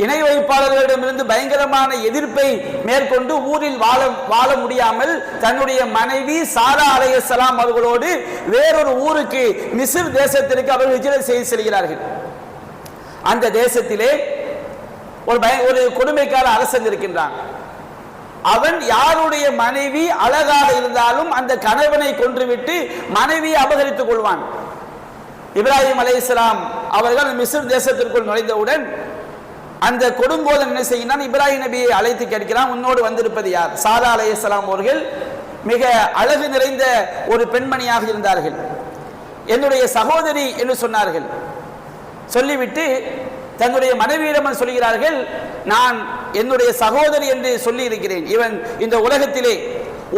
S1: இணை வைப்பாளர்களிடமிருந்து பயங்கரமான எதிர்ப்பை மேற்கொண்டு ஊரில் வாழ முடியாமல் தன்னுடைய மனைவி சாரா அலைஹிஸ்ஸலாம் அவர்களோடு வேறொரு ஊருக்கு மிஸ்ர் தேசத்திற்கு அவர்கள் ஹிஜ்ரத் செய்து செல்கிறார்கள். அந்த தேசத்திலே ஒரு கொடுமைக்கார அரசன் இருக்கின்றான். அவன் யாருடைய மனைவி அழகாக இருந்தாலும் அந்த கணவனை கொன்றுவிட்டு மனைவியை அபகரித்துக் கொள்வான். இப்ராஹிம் அலைஹிஸ்ஸலாம் அவர்கள் மிஸ்ர் தேசத்திற்குள் நுழைந்தவுடன் அந்த கொடுங்கோலன் என்ன செய்கிறான், இப்ராஹிம் நபியை அழைத்து கேட்கிறான், உன்னோடு வந்திருப்பது யார்? சாரா அலைஹிஸ்ஸலாம் அவர்கள் மிக அழகு நிறைந்த ஒரு பெண்மணியாக இருந்தார்கள். என்னுடைய சகோதரி என்று சொன்னார்கள். சொல்லிவிட்டு தன்னுடைய மனைவியிடம் சொல்கிறார்கள், நான் என்னுடைய சகோதரி என்று சொல்லி இருக்கிறேன். இவன் இந்த உலகத்திலே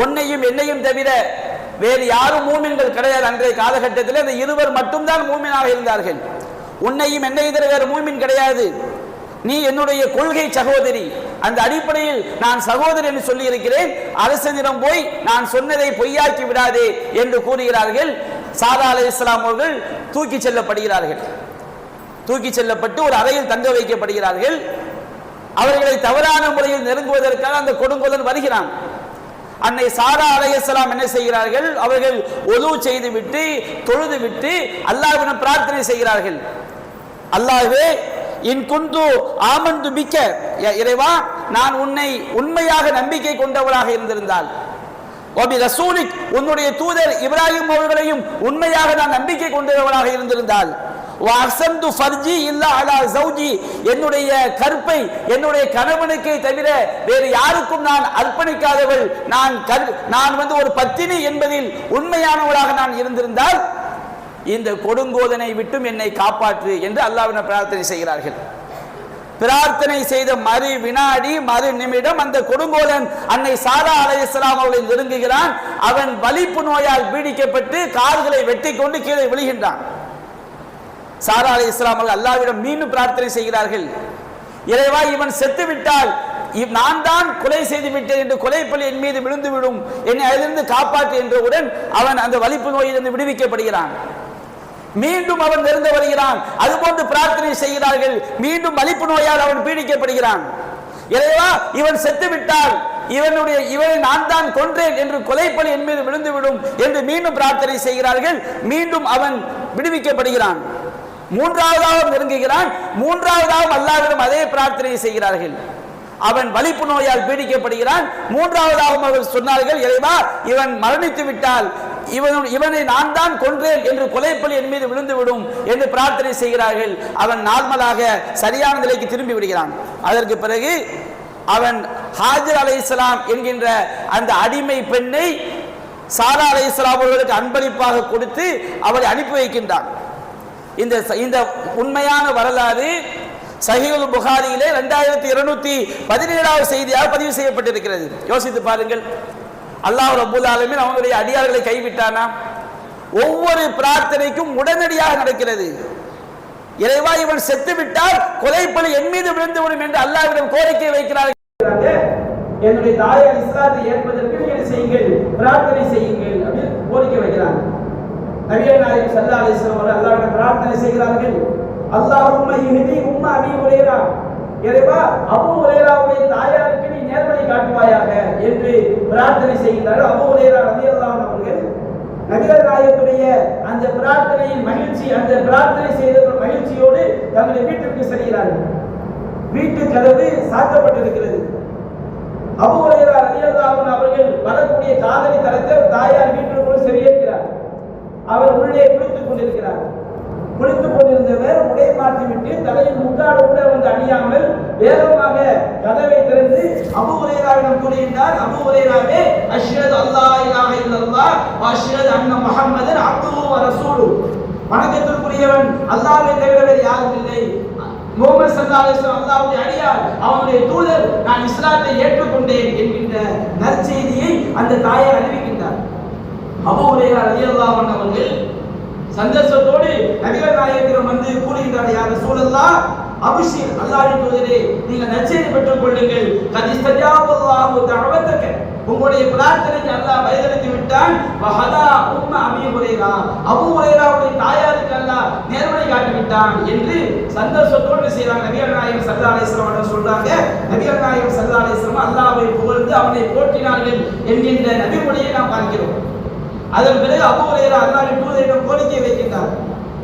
S1: உன்னையும் என்னையும் தவிர வேறு யாரும் மூமின்கள் கிடையாது. அன்றைய காலகட்டத்தில் அந்த இருவர் மட்டும்தான் மூமினாக இருந்தார்கள். உன்னையும் என்னையும் தவிர வேறு மூமின் கிடையாது. நீ என்னுடைய கொள்கை சகோதரி, அந்த அடிப்படையில் நான் சகோதரி என்று சொல்லி இருக்கிறேன். அரசனிடம் போய் நான் சொன்னதை பொய்யாக்கி விடாதே என்று கூறுகிறார்கள். சாரா அலைஹிஸ்ஸலாம் அவர்கள் தூக்கி செல்லப்படுகிறார்கள். தூக்கி செல்லப்பட்டு ஒரு அறையில் தங்க வைக்கப்படுகிறார்கள். அவர்களை தவறான முறையில் நெருங்குவதற்காக அந்த கொடுங்கோலன் வருகிறான். அன்னை சாரா அலைஹிஸ்ஸலாம் என்ன செய்கிறார்கள், அவர்கள் ஒது செய்து விட்டு தொழுது விட்டு அல்லாஹ்விடம் பிரார்த்தனை செய்கிறார்கள். அல்லாஹ்வே, இன் குந்து ஆமந்து பிக்க, இறைவா, நான் உன்னை உண்மையாக நம்பிக்கை கொண்டவராக இருந்திருந்தால், ஒபி ரசூலிக், உன்னுடைய தூதர் இப்ராஹிம் அவர்களையும் உண்மையாக நான் நம்பிக்கை கொண்டவராக இருந்திருந்தால், வஅஸந்து ஃபர்ஜி இல்லா அலா ஜௌஜி, என்னுடைய கற்பை என்னுடைய கணவனுக்கு தவிர வேறு யாருக்கும் நான் அர்ப்பணிக்காதவள், நான் ஒரு பத்தினி என்பதில் உண்மையானவளாக நான் இருந்திருந்தால் இந்த கொடுங்கோதனை விட்டும் என்னை காப்பாற்று என்று அல்லாஹ்விடம் பிரார்த்தனை செய்கிறார்கள். பிரார்த்தனை செய்த மறு வினாடி மறு நிமிடம் அந்த கொடுங்கோலன் அன்னை சாரா அலைஹிஸ்ஸலாம் அவர்களை நெருங்குகிறான். அவன் வலிப்பு நோயால் பீடிக்கப்பட்டு கால்களை வெட்டி கொண்டு கீழே விழுகின்றான். சாரா அலைஹிஸ்ஸலாம் அவர்கள் அல்லாஹ்விடம் மீண்டும் பிரார்த்தனை செய்கிறார்கள், இறைவா, இவன் செத்து விட்டால் நான் தான் கொலை செய்து விட்டேன் என்று கொலைப்பழி என் மீது விழுந்து விடும், என்னை அதிலிருந்து காப்பாற்று என்றவுடன் அவன் அந்த வலிப்பு நோயிலிருந்து விடுவிக்கப்படுகிறான். மீண்டும் அவன் நெருங்க வருகிறான். அதுபோன்று பிரார்த்தனை செய்கிறார்கள். மீண்டும் வலிப்பு நோயால் அவன் பீடிக்கப்படுகிறான். இறைவா, இவன் செத்து விட்டால் இவனை நான் தான் கொன்றேன் என்று கொலைப்பழி என் மீது விழுந்துவிடும் என்று மீண்டும் பிரார்த்தனை செய்கிறார்கள். மீண்டும் அவன் விடுவிக்கப்படுகிறான். மூன்றாவதாக நெருங்குகிறான். மூன்றாவதாக அல்லாஹ்விடம் அதே பிரார்த்தனை செய்கிறார்கள். அவன் வலிப்பு நோயால் பீடிக்கப்படுகிறான். மூன்றாவதாக அவர்கள் சொன்னார்கள், இறைவா, இவன் மரணித்து விட்டால் இவனை நான் தான் கொன்றேன் என்று கொலைப்பழி என் மீது விழுந்துவிடும் என்று பிரார்த்தனை செய்கிறார்கள். அவன் நார்மலாக சரியான நிலைக்கு திரும்பி விடுகிறான். அதற்கு பிறகு அவன் ஹாஜர் அலைஹிஸ்ஸலாம் என்கின்ற அந்த அடிமை பெண்ணை சாரா அலைஹிஸ்ஸலாம் அவர்களுக்கு அன்பளிப்பாக கொடுத்து அவளை அனுப்பி வைக்கின்றான். இந்த உண்மையான வரலாறு சஹீஹுல் புகாரியிலே 2217வது செய்தியாக பதிவு செய்யப்பட்டிருக்கிறது. யோசித்து பாருங்கள், அல்லாஹ் ரப்பல் ஆலமீன் அவங்களுடைய அடியார்களை கைவிட்டானா? ஒவ்வொரு பிரார்த்தனைக்கும் உடனடியாக நடக்கிறது. இறைவா இவன் செத்து விட்டால் கொலைப்பழி என் மீது விழுந்து விடும் என்று அல்லாஹ்விடம் கோரிக்கை வைக்கிறார்கள். என்னுடைய தாயார் இஸ்லாத்தை ஏற்பதற்கு நீங்கள் செய்யுங்கள், பிரார்த்தனை செய்யுங்கள் அப்படின்னு கோரிக்கை வைக்கிறாங்க. நபிகள் நாயகம் ஸல்லல்லாஹு அலைஹி வஸல்லம் அவர்கள் அல்லாஹ்விடம் பிரார்த்தனை செய்கிறார்கள். அல்லாஹும்ம இஹ்தி உம்ம அபீ ஹுரைரா, இறைவா அபூ ஹுரைராவுடைய தாயாருக்கு நீ நேர்வழி காட்டுவாயாக என்று பிரார்த்தனை செய்கிறார்கள். அபூ ஹுரைரா ரலியல்லாஹு அன்ஹு அவர்கள் நபிகள் நாயகத்துடைய அந்த பிரார்த்தனையின் மகிழ்ச்சி, அந்த பிரார்த்தனை செய்த மகிழ்ச்சியோடு தங்களுடைய வீட்டிற்கு செல்கிறார்கள். வீட்டு கதவு சாத்தப்பட்டிருக்கிறது. அபூ ஹுரைரா ரலியல்லாஹு அன்ஹு அவர்கள் வரக்கூடிய காதலி தரத்தை தாயார் வீட்டிற்குள் செல்கிறார். அவர் உள்ளே குளித்துக் கொண்டிருக்கிறார். குளித்துக் கொண்டிருந்தவர் உடை மாற்றிவிட்டு தலையில் முக்காடு கூட வந்து அணியாமல் வேகமாக கதவை திறந்து அபூ ஹுரைராவிடம் கூறுகின்றார். அபூ ஹுரைராவே, அஷ்ஹது அல்லா இலாஹ இல்லல்லாஹ் வ அஷ்ஹது அன்ன முஹம்மதன் அப்துஹு வ ரசூலுஹு, வணக்கத்திற்குரியவன் அல்லாஹ்வை தவிர வேறு யாரும் இல்லை, முஹம்மது ஸல்லல்லாஹு அலைஹி வஸல்லம் அல்லாஹ்வுடைய அடியார், அவனுடைய தூதர், நான் இஸ்லாத்தை ஏற்றுக்கொண்டேன் என்கின்ற நற்செய்தியை அந்த தாயார் அறிவிக்கின்றார். அபூ ஹுரைரா ரலியல்லாஹு அன்ஹு அவர்கள் சந்தோஷத்தோடு நபிகள் நாயகத்திடம் வந்து கூறுகின்றார், யா ரசூலல்லாஹ் அப்ஷிர், அல்லாஹ்வின் தூதரே நீங்கள் நற்செய்தி பெற்றுக் கொள்ளுங்கள், கத் இஸ்தஜாபல்லாஹு தஅவதக, உங்களுடைய பிரார்த்தனைக்கு அல்லாஹ் பதிலளித்து விட்டான். வஹதா உம்ம அபீ ஹுரைரா, அபூ ஹுரைராவுடைய தாயாருக்கு அல்லாஹ் நேர்வழி காட்டி விட்டான் என்று சந்தோஷத்தோடு செய்றாங்க. நபிகள் நாயகம் ஸல்லல்லாஹு அலைஹி வஸல்லம் அவர்கள் சொல்றாங்க, நபிகள் நாயகம் ஸல்லல்லாஹு அலைஹி வஸல்லம் அல்லாஹ்வை புகழ்ந்து அவனை போற்றினார்கள் என்கின்ற நபிமொழியை நாம் பார்க்கிறோம். அதன் பிறகு அபூ ஹுரைரா அல்லாஹ்வின் தூதரிடம் கோரிக்கை வைக்கின்றார்.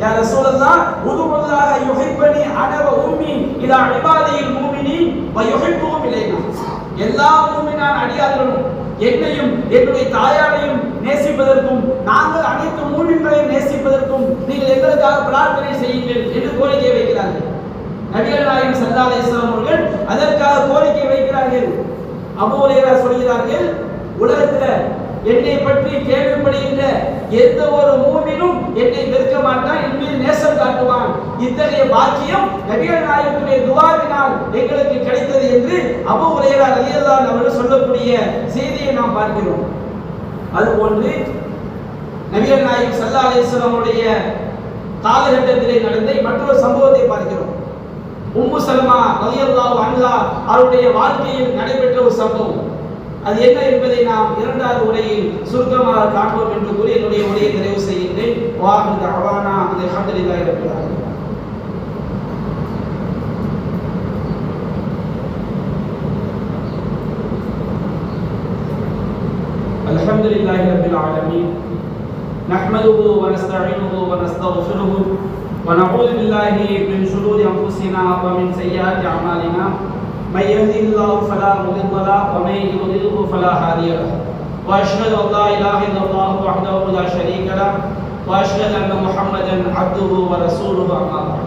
S1: யா ரசூலல்லாஹ் உதுல்லாஹ யுஹிப்பனி அன வ உம்மி இலா இபாதில் முஃமினீன் வ யுஹிப்புஹும் இலைனா, எல்லா மூமினான அடியார்களும் என்னையும் என்னுடைய தாயாரையும் நேசிப்பதற்கும் நாங்கள் அனைத்து மூமின்களையும் நேசிப்பதற்கும் நீங்கள் எங்களுக்காக பிரார்த்தனை செய்யுங்கள் என்று கோரிக்கை வைக்கிறார்கள். நபிகள் நாயகம் ஸல்லல்லாஹு அலைஹி வஸல்லம் அவர்கள் அதற்காக கோரிக்கை வைக்கிறார்கள். அபூ ஹுரைரா சொல்கிறார்கள், உலகத்தில் என்னை பற்றி கேள்விப்படுகின்ற எந்த ஒரு மூமினும் என்னை வெறுக்க மாட்டான், என் மீது நேசம் காட்டுவான். இத்தகைய பாக்கியம் நபிகள் நாயகத்துடைய துஆவினால் எங்களுக்கு கிடைத்தது என்று அபூ ஹுரைரா ரலியல்லாஹு அன்ஹு அவர்கள் சொல்லக்கூடிய செய்தியை நாம் பார்க்கிறோம். அதுபோன்று நபிகள் நாயகம் ஸல்லல்லாஹு அலைஹி வஸல்லம் உடைய காலகட்டத்திலே நடந்த மற்றொரு சம்பவத்தை பார்க்கிறோம். உம்மு சல்மா ரலியல்லாஹு அன்ஹா அவருடைய வாழ்க்கையில் நடைபெற்ற ஒரு சம்பவம். அது என்ன என்பதை நாம் இரண்டாவது உரையில் சுருக்கமாக காண்போம் என்று கூறி என்னுடைய உரையை நிறைவு செய்கின்றேன். வாஹிரு தஅவானா அல்ஹம்துலில்லாஹி ரப்பில் ஆலமீன். அல்ஹம்துலில்லாஹி ரப்பில் ஆலமீன். நஹ்மதுஹு வ நஸ்தஈனுஹு வ நஸ்தக்ஃபிருஹு வ நஊது பில்லாஹி மின் ஷுரூரி அன்ஃபுஸினா வ மின் ஸய்யிஆத்தி அமாலினா. من يهده الله فلا مضل له ومن يضلل فلا هادي له واشهد ان لا اله الا الله وحده لا شريك له واشهد ان محمدا عبده ورسوله اما بعد.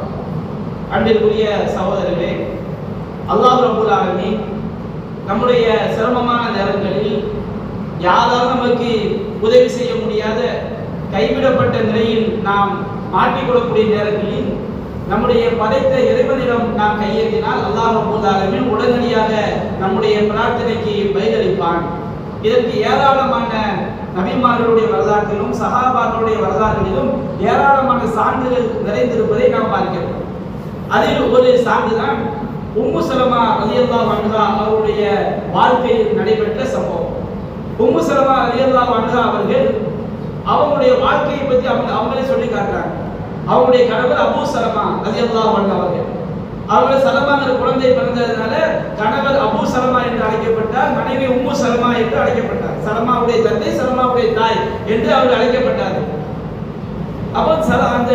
S1: அன்பிற்குரிய சகோதரர்களே, அல்லாஹ் ரப்பல் ஆலமீன் நம்முடைய சிரமமான நேரங்களில் யாராலும் நமக்கு உதவி செய்ய முடியாத கைவிடப்பட்ட நிலையில் நாம் மாட்டிக்கொள்ளக்கூடிய நேரங்களில் நம்முடைய படைத்த இறைவனிடம் நாம் கையேந்தினால் அல்லாஹ் ரப்பல் ஆலமீன் உடனடியாக நம்முடைய பிரார்த்தனைக்கு பதிலளிப்பான். இதற்கு ஏராளமான நபிமார்களுடைய வரலாற்றிலும் சஹாபாக்களுடைய வரலாற்றிலும் ஏராளமான சான்றுகள் நிறைந்திருப்பதை நாம் பார்க்கிறோம். அதில் ஒரு சான்றுதான் உம்மு சலமா ரலியல்லாஹு அன்ஹா அவருடைய வாழ்க்கையில் நடைபெற்ற சம்பவம். உம்மு சலமா ரலியல்லாஹு அன்ஹா அவர்கள் அவங்களுடைய வாழ்க்கையை பற்றி அவங்களே சொல்லி காட்டுறாங்க. அவருடைய கணவர் அபூ சலமா ரலியல்லாஹு அன்ஹு அவர்கள் சலமாங்கிற குழந்தை பிறந்ததுனால கணவர் அபூ சலமா என்று அழைக்கப்பட்டார், மனைவி உம்மு சலமா என்று அழைக்கப்பட்டார். சலமாவுடைய தந்தை சலமாவுடைய தாய் என்று அவர்கள் அழைக்கப்பட்டார். அப்போ அந்த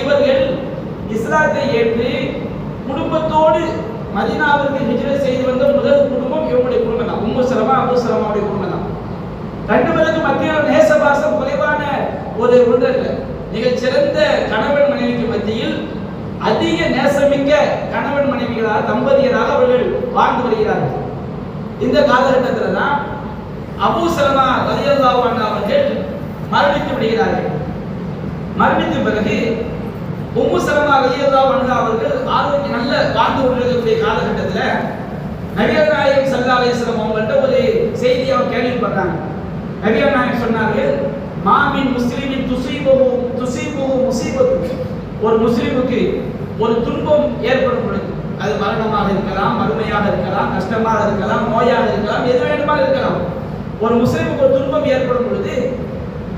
S1: இவர்கள் இஸ்லாத்தை ஏற்று குடும்பத்தோடு மதீனாவிற்கு ஹிஜ்ரத் செய்து வந்த முதல் குடும்பம் இவருடைய குடும்பம் தான். உம்மு சலமா அபூ சலமாவுடைய குடும்பம் தான். ரெண்டு பேருக்கு மத்தியில் நேசபாசம் குறைவான ஒரு ஒன்றல்ல, மிகச்சிறந்த கணவன் மனைவிக்கு மத்தியில் அதிக நேசமிக்க கணவன் மனைவிகளாக தம்பதியராக அவர்கள் வாழ்ந்து வருகிறார்கள். இந்த காலகட்டத்தில் தான் அபூ சலமா ரலியல்லாஹு அன்ஹு அவர்கள் மரணித்து விடுகிறார்கள். மரணித்த பிறகு உம்மு சலமா ரலியல்லாஹு அன்ஹா அவர்கள் ஆரோக்கிய நல்ல வாழ்ந்து கொண்டிருக்கக்கூடிய காலகட்டத்தில் நபிகள் நாயகம் ஸல்லல்லாஹு அலைஹி வஸல்லம் அவங்கள்ட்ட ஒரு செய்தி அவங்க கேள்விப்படுறாங்க. நபிகள் நாயகம் சொன்னார்கள், மாமின் முஸ்லிமின் துஸீபுஹு முஸீபத்து, ஒரு முஸ்லிமுக்கு ஒரு துன்பம் ஏற்படும் பொழுது, அது மரணமாக இருக்கலாம், மறுமையாக இருக்கலாம், கஷ்டமாக இருக்கலாம், நோயாக இருக்கலாம், எது வேண்டுமாக இருக்கலாம். ஒரு முஸ்லிமுக்கு ஒரு துன்பம் ஏற்படும் பொழுது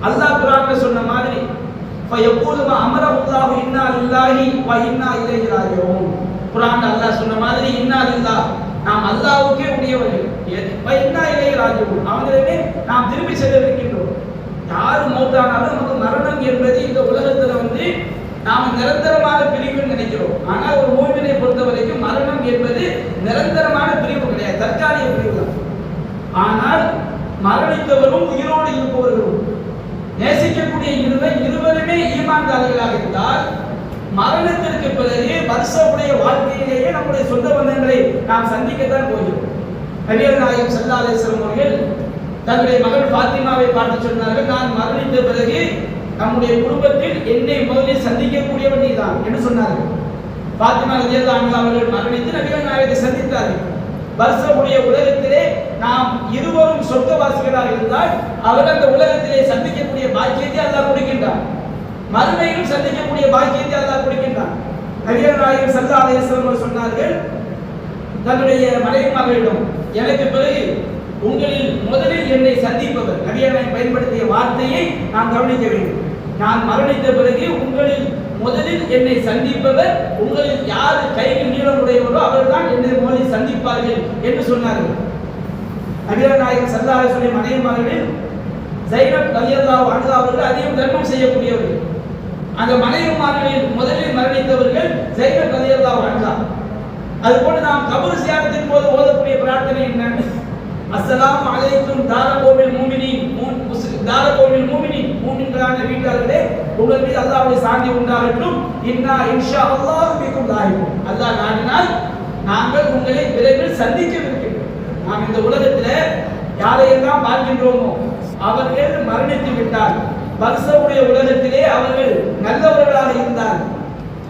S1: அல்லாஹ் குர்ஆன்ல சொன்ன மாதிரி ஃபயகூலு மா அமரஹுல்லாஹு இன்னா லில்லாஹி வ இன்னா இலைஹி ராஜிஊன். குர்ஆன்ல அல்லாஹ் சொன்ன மாதிரி இன்னா லில்லாஹ், நாம் அல்லாஹ்வுக்கே உரியவர்கள், வ இன்னா இலைஹி ராஜிஊன், அவங்களிடமே நாம் திரும்பி செல்லவிருக்கின்றோம். யார் மௌத்தானாலும் நமக்கு மரணம் என்பது இந்த உலகத்துல நாம் நிரந்தரமான பிரிவுன்னு நினைக்கிறோம். ஆனால் ஒரு மூமினை பொறுத்த வரைக்கும் மரணம் என்பது நிரந்தரமான பிரிவு கிடையாது, தற்காலிக பிரிவு தான். ஆனால் மரணித்தவரும் உயிரோடு இருப்பவர்களும் நேசிக்கக்கூடிய இருவருமே ஈமான்தாரிகளாக இருந்தால் மரணத்திற்கு பிறகு வருஷமுடைய வாழ்க்கையிலேயே நம்முடைய சொந்த பந்தங்களை நாம் சந்திக்கத்தான் போகிறோம். நபிகள் நாயகம் ஸல்லல்லாஹு அலைஹி வஸல்லம் அவர்கள் தன்னுடைய மகள் ஃபாத்திமாவை பார்த்து சொன்னார்கள், நான் மரணித்த பிறகு நம்முடைய குடும்பத்தில் என்னை முதலில் சந்திக்கக்கூடியவன் நீதான் என்று சொன்னார்கள். ஃபாத்திமா ரலியல்லாஹு அன்ஹா அவர்கள் மரணித்து நபிகள் நாயகத்தை சந்தித்தார்கள். வருஷமுடைய உலகத்திலே நாம் இருவரும் சொர்க்கவாசிகளாக இருந்தால் அவர் அந்த உலகத்திலே சந்திக்கக்கூடிய பாக்கியத்தை அல்லாஹ் கொடுக்கின்றான், மறுமையிலும் சந்திக்கக்கூடிய பாக்கியத்தை அல்லாஹ் கொடுக்கின்றான். நபிகள் நாயகம் ஸல்லல்லாஹு அலைஹி வஸல்லம் சொன்னார்கள் தன்னுடைய மனைவிமார்களிடம், எனக்கு பிறகு உங்களில் முதலில் என்னை சந்திப்பவர், நபிகள் நாயகம் பயன்படுத்திய வார்த்தையை நாம் கவனிக்க வேண்டும். நான் மரணித்த பிறகு உங்களில் முதலில் என்னை சந்திப்பவர், உங்களில் யார் கையில் நீளமுடையவரோ அவர்தான் என்னை முதலில் சந்திப்பார்கள் என்று சொன்னார்கள். நபிகள் நாயகம் ஸல்லல்லாஹு அலைஹி வஸல்லம் மனைவிமார்களில் ஸைனப் ரலியல்லாஹு அன்ஹா அவர்கள் அதிகம் தர்மம் செய்யக்கூடியவர்கள். அந்த மனைவிமார்களில் முதலில் மரணித்தவர்கள் ஸைனப் ரலியல்லாஹு அன்ஹா. அதுபோன்று நாம் கபர் சியாரத்தின் போது ஓதக்கூடிய பிரார்த்தனை என்ன? அஸ்ஸலாமு அலைக்கும் தாரகோவில் மூமினீன், தாரகோவில் மூமினீன், மூமின்களான வீட்டார்களே உங்கள் மீது அல்லாஹ்வுடைய சாந்தி உண்டாகட்டும். இன்னா இன்ஷா அல்லாஹ் பிக்கும் லாஹிகூன், அல்லாஹ் நாடினால் நாங்கள் உங்களை விரைவில் சந்திக்கவிருக்கின்றோம். நாம் இந்த உலகத்தில் யாரையெல்லாம் பார்க்கின்றோமோ அவர்கள் மரணித்து விட்டார், பர்சவுடைய உலகத்திலே அவர்கள் நல்லவர்களாக இருந்தார்,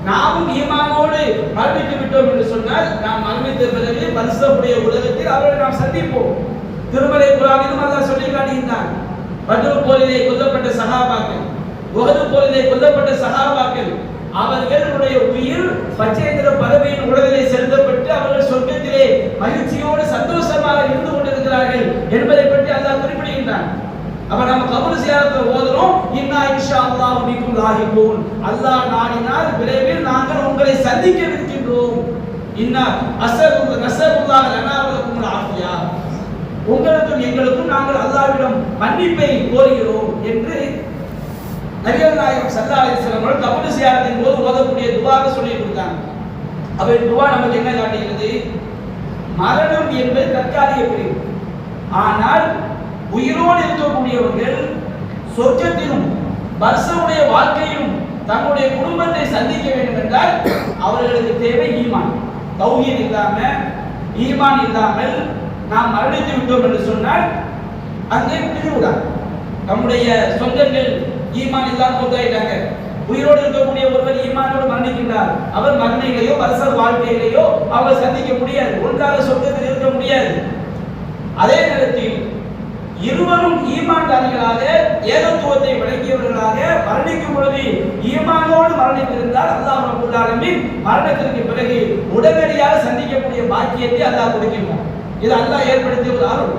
S1: நாமும் ஈமானோடு மரணித்து விட்டோம் என்று சொன்னால் நாம் மரணித்த பிறகு பர்சவுடைய உலகத்தில் அவர்களை நாம் சந்திப்போம். திருமலை குர்ஆனிலும் அல்லாஹ் சொல்லி காட்டுகின்றான், பத்ர் போரிலே கொல்லப்பட்ட சஹாபாக்கள், உஹது போரிலே கொல்லப்பட்ட சஹாபாக்கள், அவர்களுடைய உயிர் பச்சைந்திர பறவையின் உடலிலே செலுத்தப்பட்டு அவர்கள் சொர்க்கத்திலே மகிழ்ச்சியோடு சந்தோஷமாக இருந்து கொண்டிருக்கிறார்கள் என்பதை பற்றி அல்லாஹ் குறிப்பிடுகின்றான். அப்ப நம்ம கபர் சியாரத்தை ஓதுறோம், இன்னா இன்ஷா அல்லாஹ் பிக்கும் லாஹிகூன், அல்லாஹ் நாடினால் விரைவில் நாங்கள் உங்களை சந்திக்கவிருக்கின்றோம். இன்னா நஸலுல்லாஹ் லனா வ லக்கும் ஆஃபியா, உங்களுக்கும் எங்களுக்கும் நாங்கள் அல்லாஹ்விடம் மன்னிப்பை கோருகிறோம் என்று நபிகள் நாயகம் ஸல்லல்லாஹு அலைஹி வஸல்லம் அவர்கள் கபர் சியாரத்தின் போது ஓதக்கூடிய துஆவை சொல்லி கொடுத்தாங்க. அப்ப இந்த துஆ நமக்கு என்ன காட்டுகிறது? மரணம் என்பது தற்காலிக பிரிவு. ஆனால் உயிரோடு இருக்கக்கூடியவர்கள் சொர்க்கத்திலும் பர்சவுடைய வாழ்க்கையிலும் தங்களுடைய குடும்பத்தை சந்திக்க வேண்டும் என்றால் அவர்களுக்கு தேவை ஈமான். தௌஹீத் இல்லாம, ஈமான் இல்லாமல் நாம் மரணித்து விட்டோம் என்று சொன்னால் அங்கே பிரிவுதான். நம்முடைய சொந்தங்கள் ஈமான் இல்லாமல் மௌத்தாயிட்டாங்க, உயிரோடு இருக்கக்கூடிய ஒருவர் ஈமானோடு மரணிக்கின்றார், அவர் மரணிலையோ பர்சவ் வாழ்க்கையிலேயோ அவர் சந்திக்க முடியாது, ஒன்றாக சொர்க்கத்தில் இருக்க முடியாது. அதே நேரத்தில் இருவரும் ஈமான்தாரிகளாக ஏகத்துவத்தை விளங்கியவர்களாக மரணிக்கும் பொழுது ஈமானோடு மரணித்திருந்தால் அல்லாஹ் ரப்பல் ஆலமீன் மரணத்திற்கு பிறகு உடனடியாக சந்திக்கக்கூடிய பாக்கியத்தை அல்லாஹ் கொடுக்கின்றான். இது அல்லாஹ் ஏற்படுத்திய ஒரு அருள்.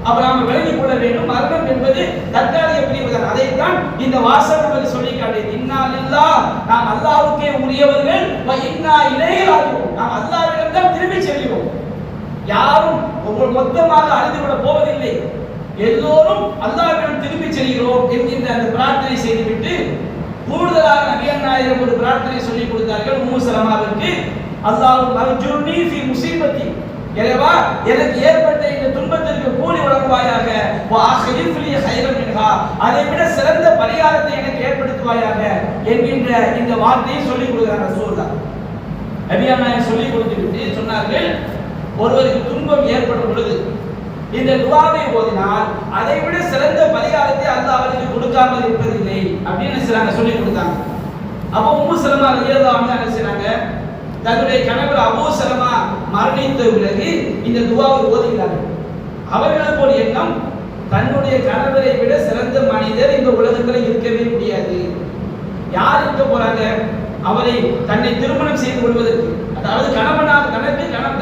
S1: அப்ப நாம விளங்கிக் கொள்ள வேண்டும், மரணம் என்பது தற்காலிக பிரிவுதான். அதைத்தான் இந்த வாசகம் நமக்கு சொல்லி காட்டுகிறது. இன்னா லில்லாஹ், நாம் அல்லாஹ்வுக்கே உரியவர்கள், வ இன்னா இலைஹி ராஜிஊன், நாம் அல்லாஹ்விடம் தான் திரும்பி செல்கிறோம். யாரும் மொத்தமாக அழிந்துவிட போவதில்லை, எல்லோரும் அல்லாஹ்விடம் திரும்பி செல்கிறோம் என்கின்ற அந்த பிரார்த்தனை செய்துவிட்டு கூடுதலாக நபிகள் நாயகம் ஒரு பிரார்த்தனை சொல்லி கொடுத்தார்கள் உம்மு சலமாவிற்கு. அல்லாஹ் மர்ஜூனி ஃபீ முஸீபத்தி, இறைவா எனக்கு ஏற்பட்ட இந்த துன்பத்திற்கு கூலி வழங்குவாயாக, வா அக்லிஃப் லீ கைரன் மின்ஹா, அதை விட சிறந்த பரிகாரத்தை எனக்கு ஏற்படுத்துவாயாக என்கின்ற இந்த வார்த்தையை சொல்லி கொடுக்கிறார் ரசூலுல்லாஹ். நபிகள் நாயகம் சொல்லி கொடுத்துவிட்டு சொன்னார்கள், ஒருவருக்கு துன்பம் ஏற்படும் பொழுது இந்த துஆவை ஓதினால் அதை விட சிறந்த பரிகாரத்தை அல்லாஹ் அவருக்கு கொடுக்காமல் இருப்பதில்லை அப்படின்னு சொல்லி கொடுத்தாங்க. அப்போ உம்மு சலமா ரலியல்லாஹு அன்ஹா என்ன செய்றாங்க, தன்னுடைய கணவர் அபூ சலமா மரணித்த பிறகு இந்த துஆவை ஓதுகிறார்கள். அவர்களுக்கு ஒரு எண்ணம், தன்னுடைய கணவரை விட சிறந்த மனிதர் இந்த உலகத்தில் இருக்கவே முடியாது. யார் இருக்க போறாங்க? அவரை தன்னை திருமணம் செய்து கொள்வதற்கு, அதாவது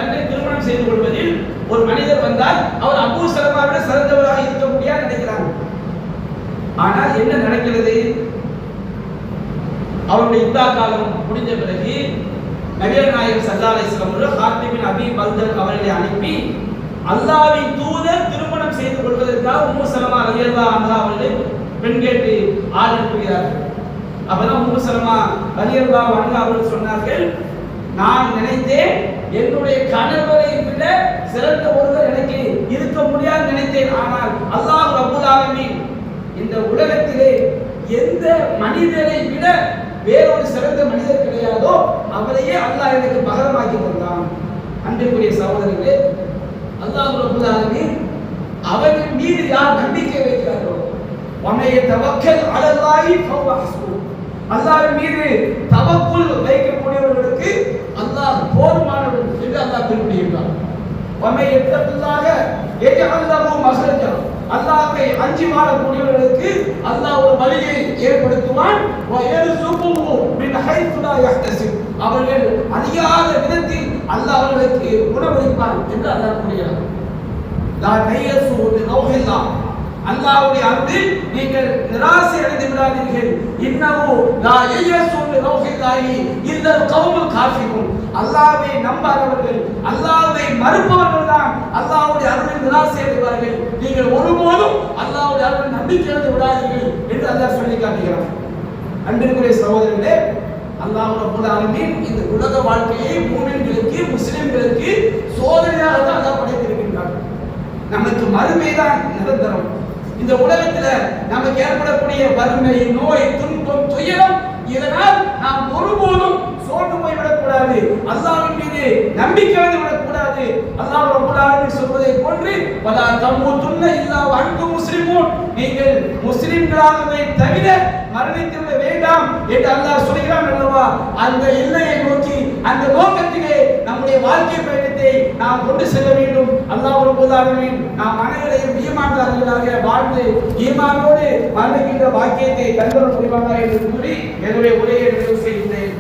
S1: தன்னை திருமணம் செய்து கொள்வதில் ஒரு மனிதர் வந்தால் அவர் அபூ சலமாவை சிறந்தவராக இருக்க முடியாது நினைக்கிறாங்க. ஆனால் என்ன நடக்கிறது? அவருடைய இத்தா காலம் முடிந்த பிறகு நபிகள் நாயகம் ஸல்லல்லாஹு அலைஹி வஸல்லம் அவர்கள் ஹாத்திப் பின் அபீ பல்தக் அவர்களை அனுப்பி அல்லாஹ்வின் தூதர் திருமணம் செய்து கொள்வதற்காக உம்மு சலமா ரலியல்லாஹு அன்ஹா அவர்களை பெண் கேட்டு ஆள் அனுப்புகிறார்கள். அப்பதான் உம்மு சலமா ரலியல்லாஹு அன்ஹா அவர்கள் சொன்னார்கள், நான் நினைத்தேன் என்னுடைய கணவரை விட சிறந்த ஒருவர் எனக்கு இருக்க முடியாது நினைத்தேன். ஆனால் அல்லாஹ் ரப்பல் ஆலமீன் இந்த உலகத்திலே எந்த மனிதரை விட வேறொரு சிறந்த மனிதர் கிடையாதோ அவரையே அல்லாஹ் எனக்கு பகரமாக்கி தந்தான். அன்பிற்குரிய சகோதரர்களே, அல்லாஹ் ரப்பல் ஆலமீன் அவரின் மீது யார் நம்பிக்கை வைக்கிறாரோ வமைய தவக்கல் அலல்லாஹி ஃபஹுவ ஹஸ்பு, அல்லாஹ்வின் மீது தவக்குல் வைக்கக்கூடியவர்களுக்கு அல்லாஹ் போதுமானவன் என்று அல்லாஹ் குறிப்பிடுகிறார். வமைய தத்தல்லாஹ யஜஅல் லஹு மஹ்ரஜா, அல்லாஹ்வை அஞ்சி வாழக்கூடியவர்களுக்கு அல்லாஹ் ஒரு வழியை ஏற்படுத்துவான். வயர்சுகுஹு மின் ஹைத்து லா யஹ்தசிப், அவர்கள் அறியாத விதத்தில் அல்லாஹ் அவர்களுக்கு உணவளிப்பான் என்று அல்லாஹ் கூறுகிறார். லா தையசு பிரௌஹில்லாஹ், அல்லாஹ்வுடைய அருளில் நீங்கள் நிராசை அடைந்து விடாதீர்கள். இன்னஹு லா யயசு பிரௌஹில்லாஹி இல்லல் கௌமுல் காஃபிரூன், அல்லாஹ்வை நம்பாதவர்கள், அல்லாஹ்வை மறுப்பவர்கள் தான் அல்லாஹ்வுடைய அருளில் நிராசை அடைவார்கள். நீங்கள் ஒருபோதும் அல்லாஹ்வுடைய அருளில் நம்பிக்கை இழந்து விடாதீர்கள் என்று அல்லாஹ் சொல்லி காட்டுகிறார். அன்பிற்குரிய சகோதரர்களே, அல்லாஹ் ரப்பல் ஆலமீன் இந்த உலக வாழ்க்கையை மூமின்களுக்கு முஸ்லிம்களுக்கு சோதனையாக தான் அல்லாஹ் படைத்திருக்கின்றார். நமக்கு மறுமை தான் நிரந்தரம். இந்த உலகத்துல நமக்கு ஏற்படக்கூடிய வறுமை, நோய், துன்பம், துயரம், இதனால் நாம் ஒருபோதும் சோர்ந்து போய்விடக்கூடாது, அல்லாஹ்வின் மீது நம்பிக்கை வைத்து விடக்கூடாது. அல்லாஹ் ரப்பல் ஆலமீன் சொல்வதை போன்று வலா தமூதுன்ன இல்லா வஅன்தும் முஸ்லிமூன், நீங்கள் முஸ்லிம்களாகவே தவிர மரணித்து விட வேண்டாம் என்று அல்லாஹ் சொல்கிறான் அல்லவா? அந்த எல்லையை நோக்கி, அந்த நோக்கத்திலே நம்முடைய வாழ்க்கை பயணத்தை நாம் கொண்டு செல்ல வேண்டும். அல்லாஹ் ரப்பல் ஆலமீன் நாம் அனைவரையும் ஈமான்தாரர்களாக வாழ்ந்து ஈமானோடு மரணிக்கின்ற பாக்கியத்தை தந்தருள் புரிவானாக என்று கூறி என்னுடைய உரையை நிறைவு செய்கின்றேன்.